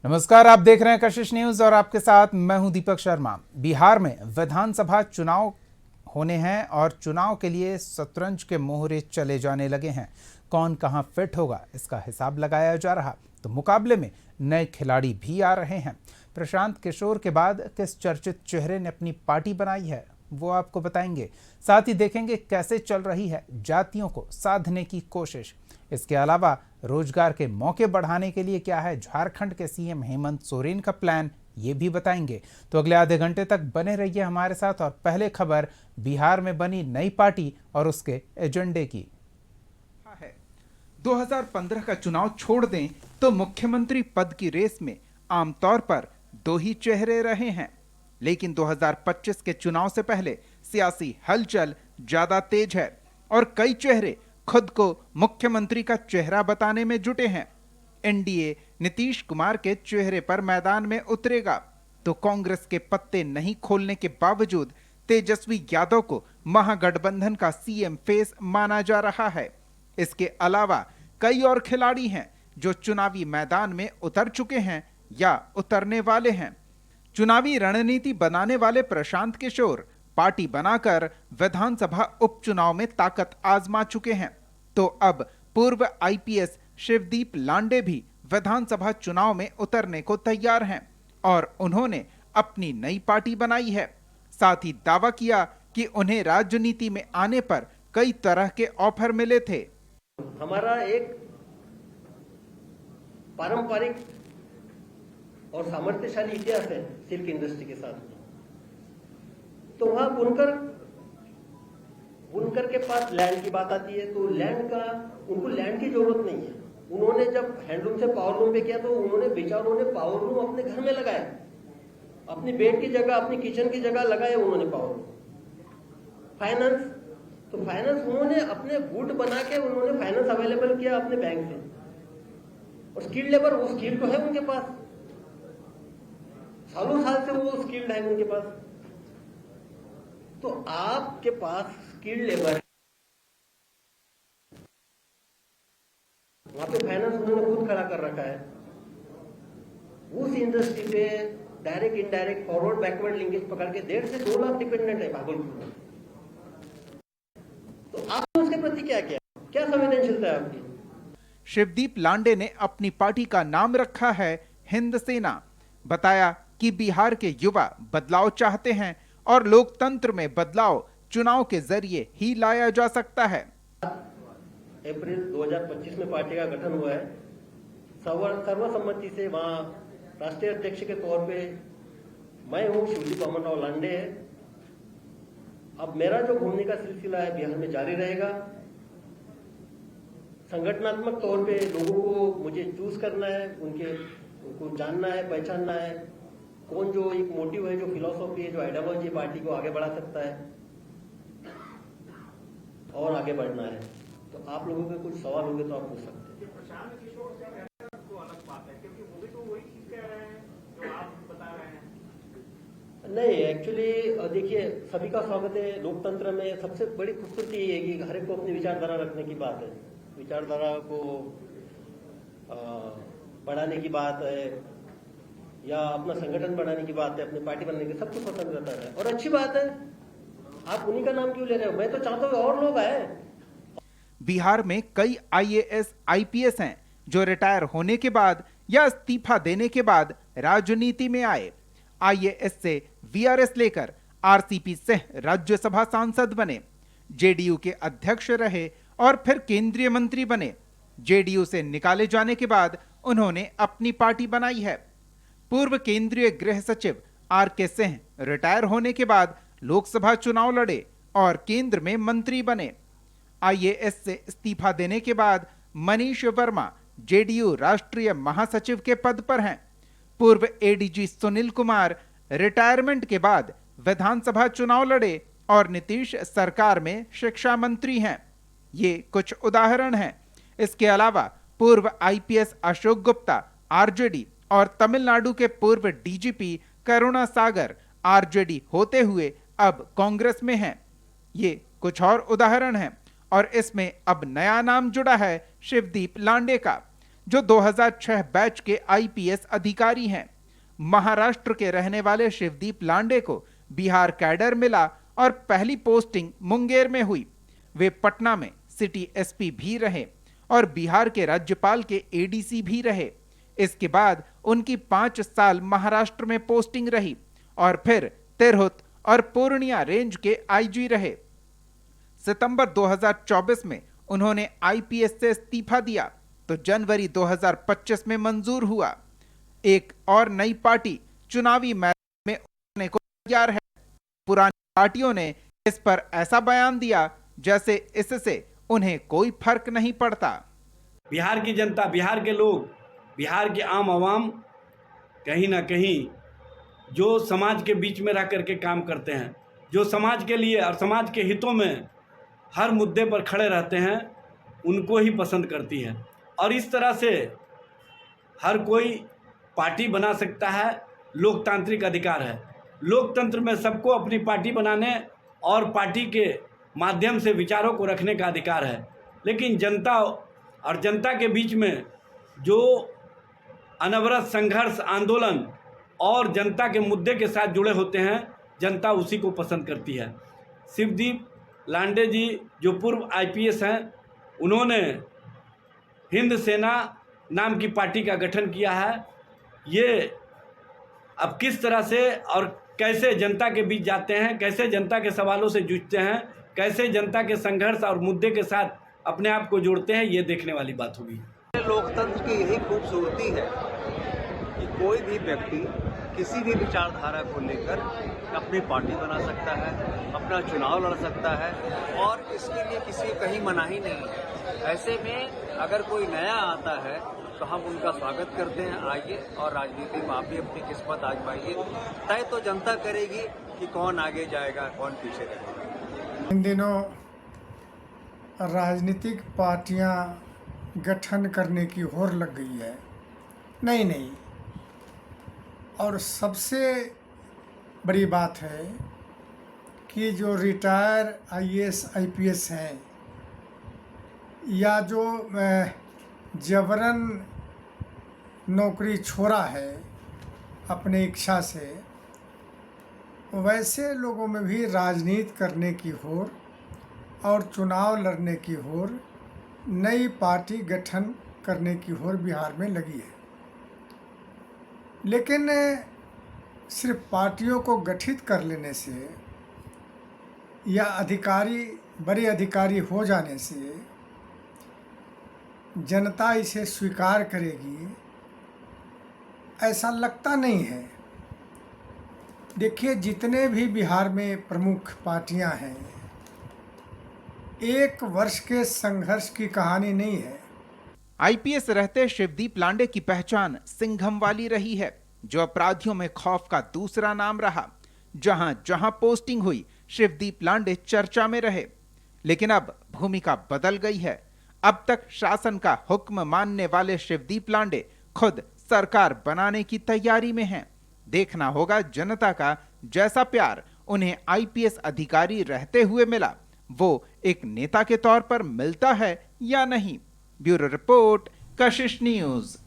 नमस्कार, आप देख रहे हैं कशिश न्यूज और आपके साथ मैं हूं दीपक शर्मा। बिहार में विधानसभा चुनाव होने हैं और चुनाव के लिए शतरंज के मोहरे चले जाने लगे हैं। कौन कहां फिट होगा इसका हिसाब लगाया जा रहा, तो मुकाबले में नए खिलाड़ी भी आ रहे हैं। प्रशांत किशोर के बाद किस चर्चित चेहरे ने अपनी पार्टी बनाई है वो आपको बताएंगे। साथ ही देखेंगे कैसे चल रही है जातियों को साधने की कोशिश। इसके अलावा रोजगार के मौके बढ़ाने के लिए क्या है झारखंड के सीएम हेमंत सोरेन का प्लान, ये भी बताएंगे। तो अगले आधे घंटे तक बने रहिए हमारे साथ। और पहले खबर बिहार में बनी नई पार्टी और उसके एजेंडे की है। 2015 का चुनाव छोड़ दें तो मुख्यमंत्री पद की रेस में आमतौर पर दो ही चेहरे रहे हैं, लेकिन 2025 के चुनाव से पहले सियासी हलचल ज्यादा तेज है और कई चेहरे खुद को मुख्यमंत्री का चेहरा बताने में जुटे हैं। एनडीए नीतीश कुमार के चेहरे पर मैदान में उतरेगा तो कांग्रेस के पत्ते नहीं खोलने के बावजूद तेजस्वी यादव को महागठबंधन का सीएम फेस माना जा रहा है। इसके अलावा कई और खिलाड़ी हैं जो चुनावी मैदान में उतर चुके हैं या उतरने वाले हैं। चुनावी रणनीति बनाने वाले प्रशांत किशोर पार्टी बनाकर विधानसभा उपचुनाव में ताकत आजमा चुके हैं, तो अब पूर्व आईपीएस शिवदीप लांडे भी विधानसभा चुनाव में उतरने को तैयार हैं और उन्होंने अपनी नई पार्टी बनाई है। साथ ही दावा किया कि उन्हें राजनीति में आने पर कई तरह के ऑफर मिले थे। हमारा एक पारंपरिक और सामर्थ्यशाली इतिहास है सिल्क इंडस्ट्री के साथ। तो वहां बुनकर के पास लैंड की बात आती है तो उनको लैंड की जरूरत नहीं है। उन्होंने जब हैंडलूम से पावरलूम पे किया तो उन्होंने बेचारों ने पावरलूम अपने घर में लगाया, अपनी बेड की जगह, अपनी किचन की जगह लगाया उन्होंने पावरलूम। फाइनेंस उन्होंने अपने वुड बना के उन्होंने फाइनेंस अवेलेबल किया अपने बैंक से। और स्किल्ड लेबर, वो स्किल तो है उनके पास, सालों साल से वो स्किल्ड है उनके पास। तो आपके पास स्किल्ड लेबर है, वहां पे फाइनेंस उन्होंने खुद खड़ा कर रखा है। उस इंडस्ट्री पे direct indirect forward backward linkage पकड़ के 1.5 से 2 लाख डिपेंडेंट है भागलपुर में। तो आपने उसके प्रति क्या संवेदनशीलता है आपकी? शिवदीप लांडे ने अपनी पार्टी का नाम रखा है हिंद सेना। बताया कि बिहार के युवा बदलाव चाहते हैं और लोकतंत्र में बदलाव चुनाव के जरिए ही लाया जा सकता है। अप्रैल 2025 में पार्टी का गठन हुआ है। सर्वसम्मति से वहां राष्ट्रीय अध्यक्ष के तौर पे मैं हूं, शिवदीप अमनराव लांडे है। अब मेरा जो घूमने का सिलसिला है बिहार में जारी रहेगा। संगठनात्मक तौर पे लोगों को मुझे चूज करना है, उनको जानना है, पहचानना है, कौन जो एक मोटिव है, जो फिलॉसफी है, जो आइडियोलॉजी पार्टी को आगे बढ़ा सकता है और आगे बढ़ना है। तो आप लोगों के कुछ सवाल होंगे तो आप पूछ सकते हैं। प्रशांत किशोर से तो अलग बात है, क्योंकि वो भी तो वही चीज कह रहे हैं जो आप बता रहे हैं। नहीं, एक्चुअली देखिए, सभी का स्वागत है। लोकतंत्र में सबसे बड़ी खूबसूरती ये है कि हर एक को अपनी विचारधारा रखने की बात है, विचारधारा को बढ़ाने की बात है या अपना संगठन बढ़ाने की बात है, अपनी पार्टी बनाने की, सबको स्वतंत्रता है और अच्छी बात है। आप उन्हीं का नाम क्यों ले रहे हो? मैं तो चाहता हूँ और लोग आए। बिहार में कई आईएएस आईपीएस हैं जो रिटायर होने के बाद या इस्तीफा देने के बाद राजनीति में आए। आईएएस से वीआरएस लेकर आरसीपी सिंह राज्यसभा सांसद बने, जेडीयू के अध्यक्ष रहे और फिर केंद्रीय मंत्री बने। जेडीयू से निकाले जाने के बाद उन्होंने अपनी पार्टी बनाई है। पूर्व केंद्रीय गृह सचिव आरके सिंह रिटायर होने के बाद लोकसभा चुनाव लड़े और केंद्र में मंत्री बने। आईएएस से इस्तीफा देने के बाद मनीष वर्मा जेडीयू राष्ट्रीय महासचिव के पद पर हैं। पूर्व एडीजी सुनील कुमार रिटायरमेंट के बाद विधानसभा चुनाव लड़े और नीतीश सरकार में शिक्षा मंत्री हैं। ये कुछ उदाहरण हैं। इसके अलावा पूर्व आईपीएस अशोक गुप्ता आरजेडी और तमिलनाडु के पूर्व डीजीपी करुणा सागर आरजेडी होते हुए अब कांग्रेस में हैं। ये कुछ और उदाहरण हैं और इसमें अब नया नाम जुड़ा है शिवदीप लांडे का। जो 2006 बैच के आईपीएस अधिकारी हैं। महाराष्ट्र के रहने वाले शिवदीप लांडे को बिहार कैडर मिला और पहली पोस्टिंग मुंगेर में हुई। वे पटना में सिटी एसपी भी रहे और बिहार के राज्यपाल के एडीसी भी रहे। इसके बाद उनकी 5 साल महाराष्ट्र में पोस्टिंग रही और फिर तिरहुत और पूर्णिया रेंज के आईजी रहे। सितंबर 2024 में उन्होंने आईपीएस से इस्तीफा दिया तो जनवरी 2025 में मंजूर हुआ। एक और नई पार्टी चुनावी मैदान में उतरने को तैयार है। पुरानी पार्टियों ने इस पर ऐसा बयान दिया जैसे इससे उन्हें कोई फर्क नहीं पड़ता। बिहार की जनता, बिहार के लोग, बिहार के आम आवाम कहीं ना कहीं जो समाज के बीच में रह करके काम करते हैं, जो समाज के लिए और समाज के हितों में हर मुद्दे पर खड़े रहते हैं, उनको ही पसंद करती है। और इस तरह से हर कोई पार्टी बना सकता है, लोकतांत्रिक अधिकार है। लोकतंत्र में सबको अपनी पार्टी बनाने और पार्टी के माध्यम से विचारों को रखने का अधिकार है। लेकिन जनता और जनता के बीच में जो अनवरत संघर्ष, आंदोलन और जनता के मुद्दे के साथ जुड़े होते हैं, जनता उसी को पसंद करती है। शिवदीप लांडे जी जो पूर्व आईपीएस हैं, उन्होंने हिंद सेना नाम की पार्टी का गठन किया है। ये अब किस तरह से और कैसे जनता के बीच जाते हैं, कैसे जनता के सवालों से जूझते हैं, कैसे जनता के संघर्ष और मुद्दे के साथ अपने आप को जोड़ते हैं, ये देखने वाली बात होगी। लोकतंत्र की यही खूबसूरती है कि कोई भी व्यक्ति किसी भी विचारधारा को लेकर अपनी पार्टी बना सकता है, अपना चुनाव लड़ सकता है और इसके लिए किसी की कहीं मनाही नहीं है। ऐसे में अगर कोई नया आता है तो हम उनका स्वागत करते हैं, आइए और राजनीति में आप भी अपनी किस्मत आजमाइए। तय तो जनता करेगी कि कौन आगे जाएगा, कौन पीछे रहेगा। इन दिनों राजनीतिक पार्टियां गठन करने की होड़ लग गई है। नहीं, और सबसे बड़ी बात है कि जो रिटायर आईएएस आईपीएस हैं या जो जबरन नौकरी छोड़ा है अपने इच्छा से, वैसे लोगों में भी राजनीति करने की होड़ और चुनाव लड़ने की होड़, नई पार्टी गठन करने की होड़ बिहार में लगी है। लेकिन सिर्फ पार्टियों को गठित कर लेने से या बड़े अधिकारी हो जाने से जनता इसे स्वीकार करेगी, ऐसा लगता नहीं है। देखिए, जितने भी बिहार में प्रमुख पार्टियां हैं, एक वर्ष के संघर्ष की कहानी नहीं है। आईपीएस रहते शिवदीप लांडे की पहचान सिंघम वाली रही है, जो अपराधियों में खौफ का दूसरा नाम रहा। जहां जहां पोस्टिंग हुई, शिवदीप लांडे चर्चा में रहे। लेकिन अब भूमिका बदल गई है। अब तक शासन का हुक्म मानने वाले शिवदीप लांडे खुद सरकार बनाने की तैयारी में हैं। देखना होगा जनता का जैसा प्यार उन्हें आईपीएस अधिकारी रहते हुए मिला, वो एक नेता के तौर पर मिलता है या नहीं। ब्यूरो रिपोर्ट, कशिश न्यूज।